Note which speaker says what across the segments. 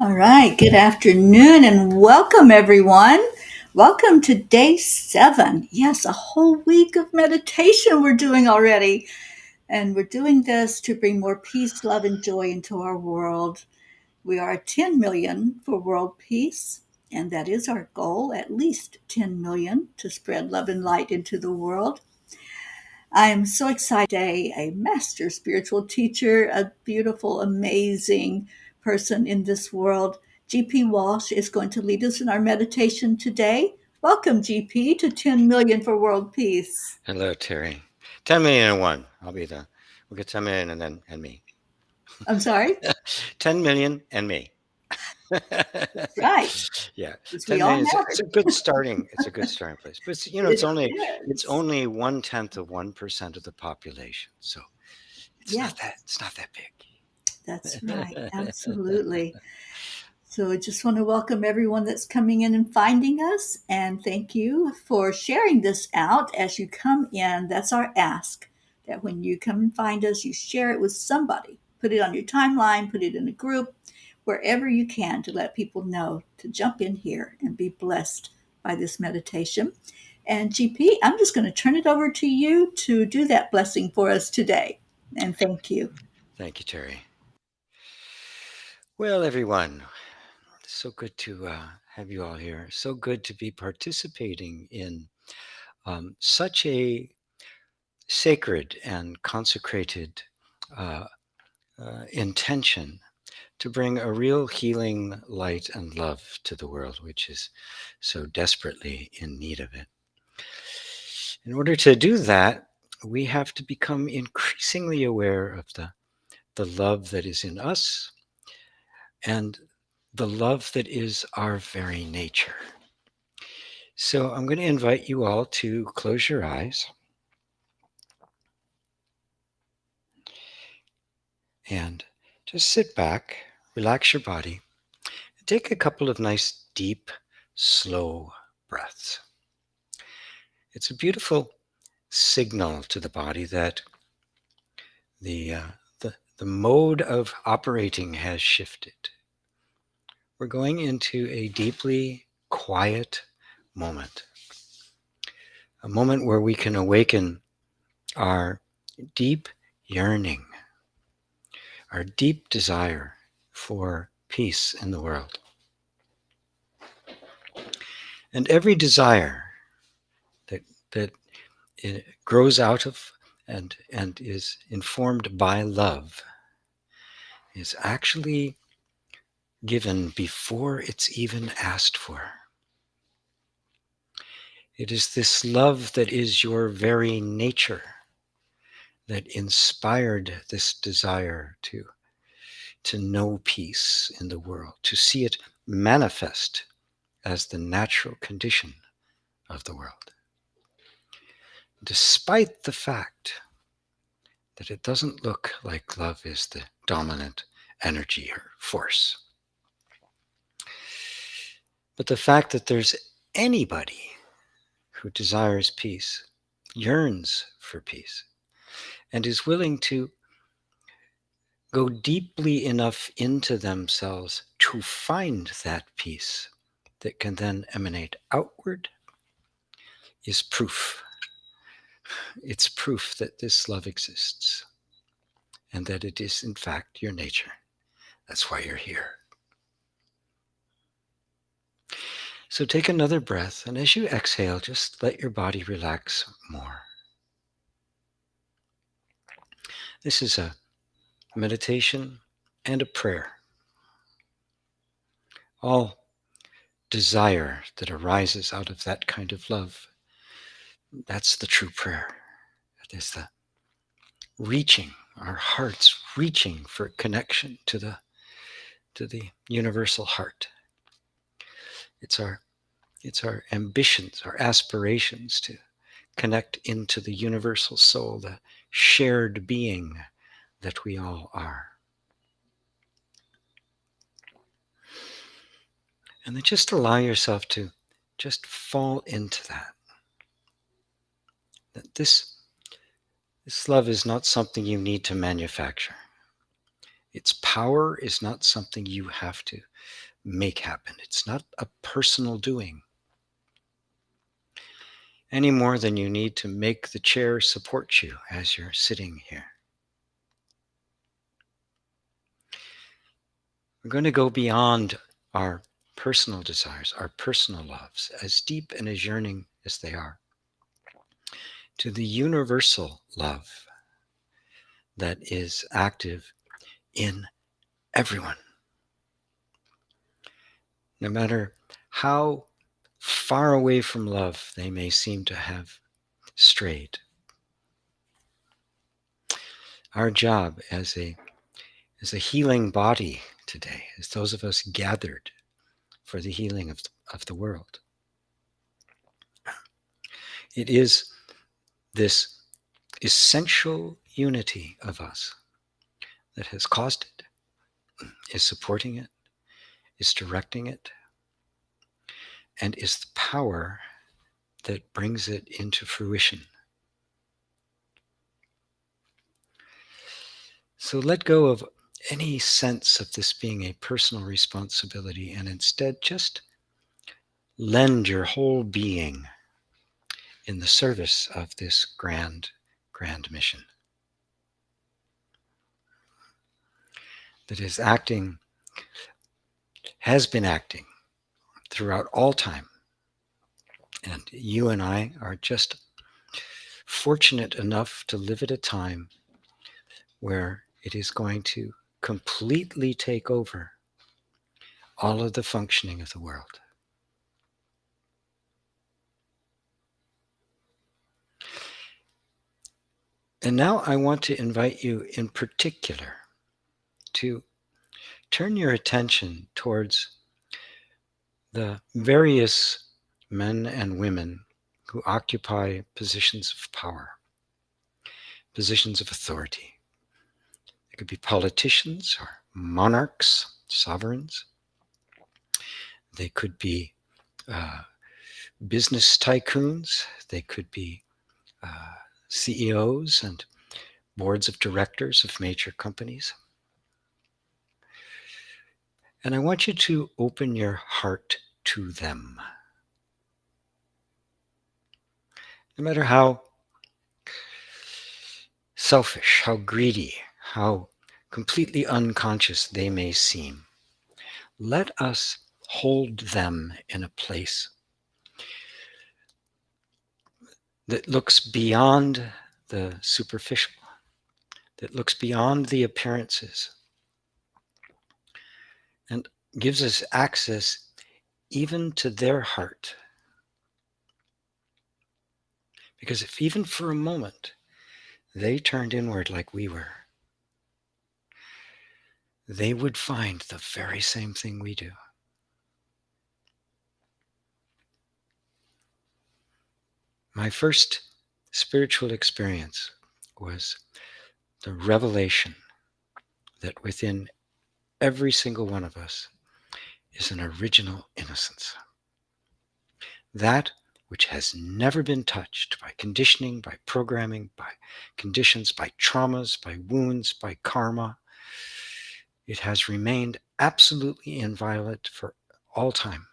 Speaker 1: All right, good afternoon and welcome everyone. Welcome to day 7. Yes, a whole week of meditation we're doing already. And we're doing this to bring more peace, love, and joy into our world. We are at 10 million for world peace, and that is our goal, at least 10 million to spread love and light into the world. I am so excited today, a master spiritual teacher, a beautiful, amazing person in this world. GP Walsh is going to lead us in our meditation today. Welcome, GP, to 10 million for world peace.
Speaker 2: Hello, Terry. 10 million and one. We'll get 10 million and me.
Speaker 1: I'm sorry?
Speaker 2: 10 million and me.
Speaker 1: That's right,
Speaker 2: Yeah,
Speaker 1: because we
Speaker 2: 10
Speaker 1: all
Speaker 2: million. It's
Speaker 1: matter.
Speaker 2: a good starting. It's a good starting place. But it's
Speaker 1: It
Speaker 2: only it's
Speaker 1: is.
Speaker 2: only 1/10 of 1% of the population. So
Speaker 1: Yes,
Speaker 2: it's not that
Speaker 1: that's right.
Speaker 2: big.
Speaker 1: Absolutely. So I just want to welcome everyone that's coming in and finding us. And thank you for sharing this out as you come in. That's our ask, that when you come and find us, you share it with somebody. Put it on your timeline, put it in a group, wherever you can to let people know to jump in here and be blessed by this meditation. And GP, I'm just going to turn it over to you to do that blessing for us today. And thank you.
Speaker 2: Thank you, Terry. Well, everyone, it's so good to have you all here. So good to be participating in such a sacred and consecrated uh, intention to bring a real healing light and love to the world, which is so desperately in need of it. In order to do that, we have to become increasingly aware of the love that is in us and the love that is our very nature. So I'm going to invite you all to close your eyes and just sit back, relax your body, and take a couple of nice, deep, slow breaths. It's a beautiful signal to the body that the, uh, the mode of operating has shifted. We're going into a deeply quiet moment, a moment where we can awaken our deep yearning, our deep desire for peace in the world. And every desire that it grows out of and is informed by love is actually given before it's even asked for. It is this love that is your very nature that inspired this desire to know peace in the world, to see it manifest as the natural condition of the world. Despite the fact that it doesn't look like love is the dominant energy or force. But the fact that there's anybody who desires peace, yearns for peace, and is willing to go deeply enough into themselves to find that peace that can then emanate outward is proof. It's proof that this love exists and that it is, in fact, your nature. That's why you're here. So take another breath, and as you exhale, just let your body relax more. This is a meditation and a prayer. All desire that arises out of that kind of love, that's the true prayer. It is the reaching, our hearts reaching for connection to the universal heart. It's our it's our ambitions, our aspirations to connect into the universal soul, the shared being that we all are. And then just allow yourself to just fall into that. That this love is not something you need to manufacture. Its power is not something you have to make happen. It's not a personal doing any more than you need to make the chair support you as you're sitting here. We're going to go beyond our personal desires, our personal loves, as deep and as yearning as they are, to the universal love that is active in everyone. No matter how far away from love they may seem to have strayed. Our job as a healing body today, as those of us gathered for the healing of the world, it is this essential unity of us that has caused it, is supporting it, is directing it, and is the power that brings it into fruition. So let go of any sense of this being a personal responsibility and instead just lend your whole being in the service of this grand mission that is acting, has been acting throughout all time. And you and I are just fortunate enough to live at a time where it is going to completely take over all of the functioning of the world. And now I want to invite you in particular to turn your attention towards the various men and women who occupy positions of power, positions of authority. They could be politicians or monarchs, sovereigns. They could be business tycoons. They could be CEOs and boards of directors of major companies. And I want you to open your heart to them. No matter how selfish, how greedy, how completely unconscious they may seem, let us hold them in a place that looks beyond the superficial, that looks beyond the appearances, and gives us access even to their heart. Because if even for a moment they turned inward like we were, they would find the very same thing we do. My first spiritual experience was the revelation that within every single one of us is an original innocence. That which has never been touched by conditioning, by programming, by conditions, by traumas, by wounds, by karma. It has remained absolutely inviolate for all time.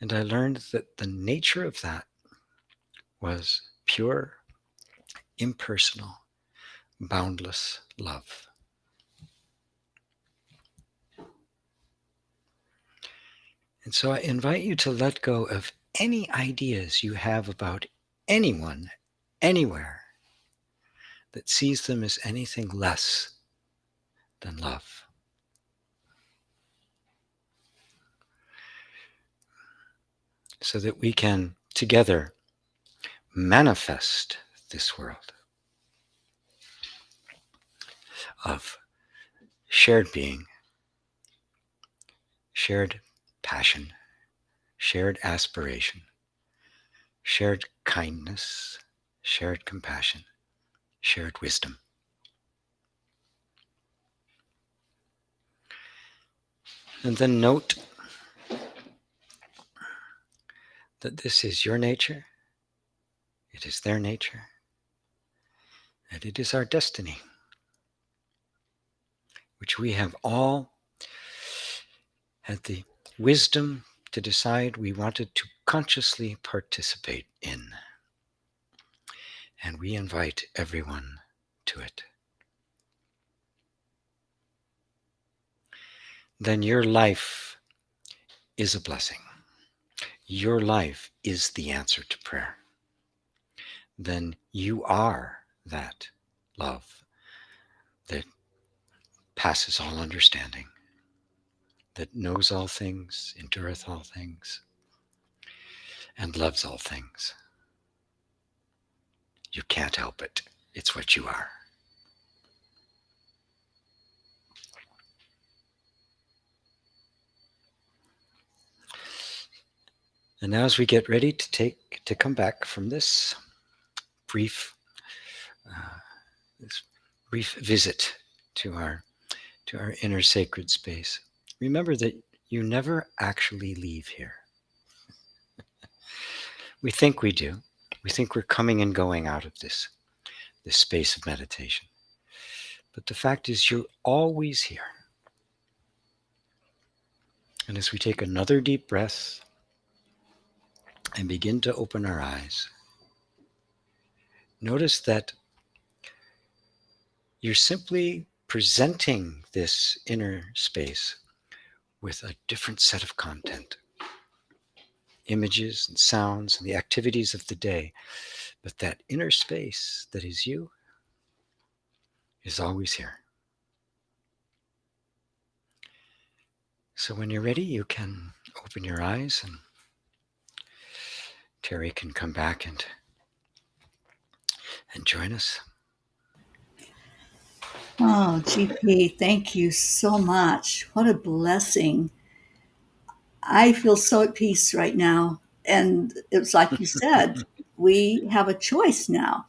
Speaker 2: And I learned that the nature of that was pure, impersonal, boundless love. And so I invite you to let go of any ideas you have about anyone, anywhere, that sees them as anything less than love. So that we can together manifest this world of shared being, shared passion, shared aspiration, shared kindness, shared compassion, shared wisdom. And then note that this is your nature, it is their nature, and it is our destiny. which we have all had the wisdom to decide we wanted to consciously participate in. And we invite everyone to it. Then your life is a blessing. Your life is the answer to prayer. Then you are that love that passes all understanding, that knows all things, endureth all things, and loves all things. You can't help it. It's what you are. And now as we get ready to come back from this brief uh, this brief visit to our inner sacred space, remember that you never actually leave here. We think we do. We think we're coming and going out of this space of meditation. But the fact is, you're always here. And as we take another deep breath and begin to open our eyes, notice that you're simply presenting this inner space with a different set of content, images and sounds and the activities of the day. But that inner space that is you is always here. So when you're ready, you can open your eyes and Terry can come back and join us.
Speaker 1: Oh, GP, thank you so much. What a blessing. I feel so at peace right now. And it's like you said, we have a choice now.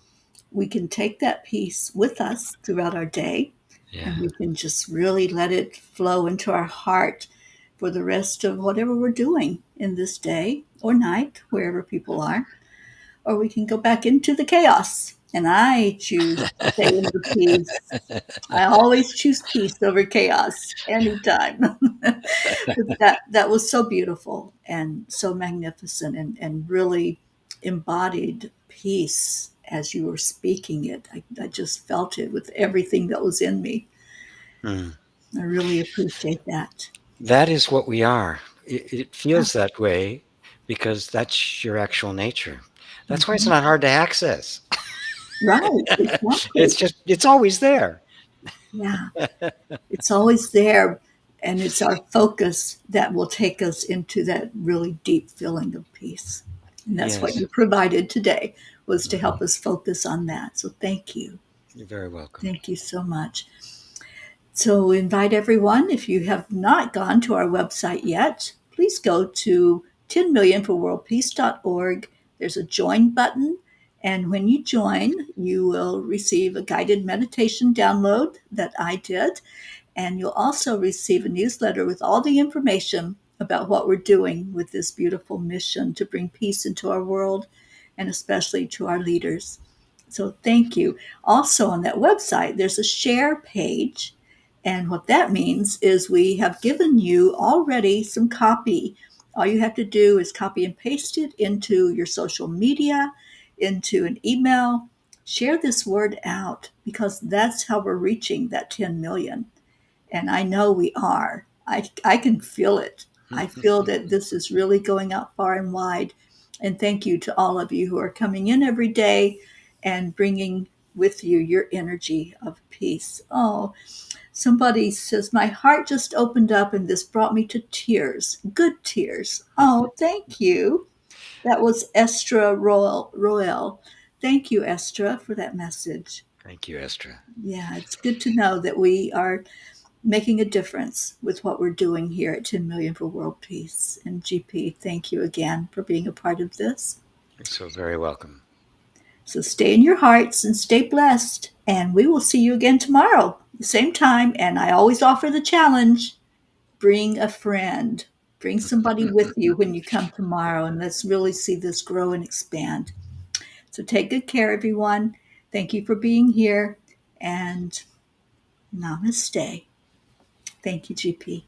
Speaker 1: We can take that peace with us throughout our day,
Speaker 2: Yeah.
Speaker 1: and we can just really let it flow into our heart for the rest of whatever we're doing in this day or night, wherever people are. Or we can go back into the chaos. And I choose to stay in the peace. I always choose peace over chaos anytime. But that was so beautiful and so magnificent, and really embodied peace as you were speaking it. I just felt it with everything that was in me.
Speaker 2: Mm.
Speaker 1: I really appreciate that.
Speaker 2: That is what we are. It feels that way because that's your actual nature. That's why it's
Speaker 1: Mhm.
Speaker 2: not hard to access.
Speaker 1: Right, exactly.
Speaker 2: It's always there.
Speaker 1: Yeah, it's always there. And it's our focus that will take us into that really deep feeling of peace. And that's what
Speaker 2: Yes.
Speaker 1: you provided today, was to help us focus on that. So thank you.
Speaker 2: You're very welcome.
Speaker 1: Thank you so much. So invite everyone, if you have not gone to our website yet, please go to 10millionforworldpeace.org. There's a join button. And when you join, you will receive a guided meditation download that I did. And you'll also receive a newsletter with all the information about what we're doing with this beautiful mission to bring peace into our world, and especially to our leaders. So thank you. Also on that website, there's a share page. And what that means is we have given you already some copy. All you have to do is copy and paste it into your social media, into an email. Share this word out, because that's how we're reaching that 10 million. And I know we are. I can feel it. I feel that this is really going out far and wide. And thank you to all of you who are coming in every day and bringing with you your energy of peace. Oh, somebody says, my heart just opened up and this brought me to tears. Good tears. Oh, thank you. That was Estra Royal. Thank you, Estra, for that message.
Speaker 2: Thank you, Estra.
Speaker 1: Yeah, it's good to know that we are making a difference with what we're doing here at 10 Million for World Peace. And GP, thank you again for being a part of this.
Speaker 2: You're so very welcome.
Speaker 1: So stay in your hearts and stay blessed. And we will see you again tomorrow, the same time. And I always offer the challenge: bring a friend, bring somebody with you when you come tomorrow, and let's really see this grow and expand. So take good care, everyone. Thank you for being here, and namaste. Thank you, GP.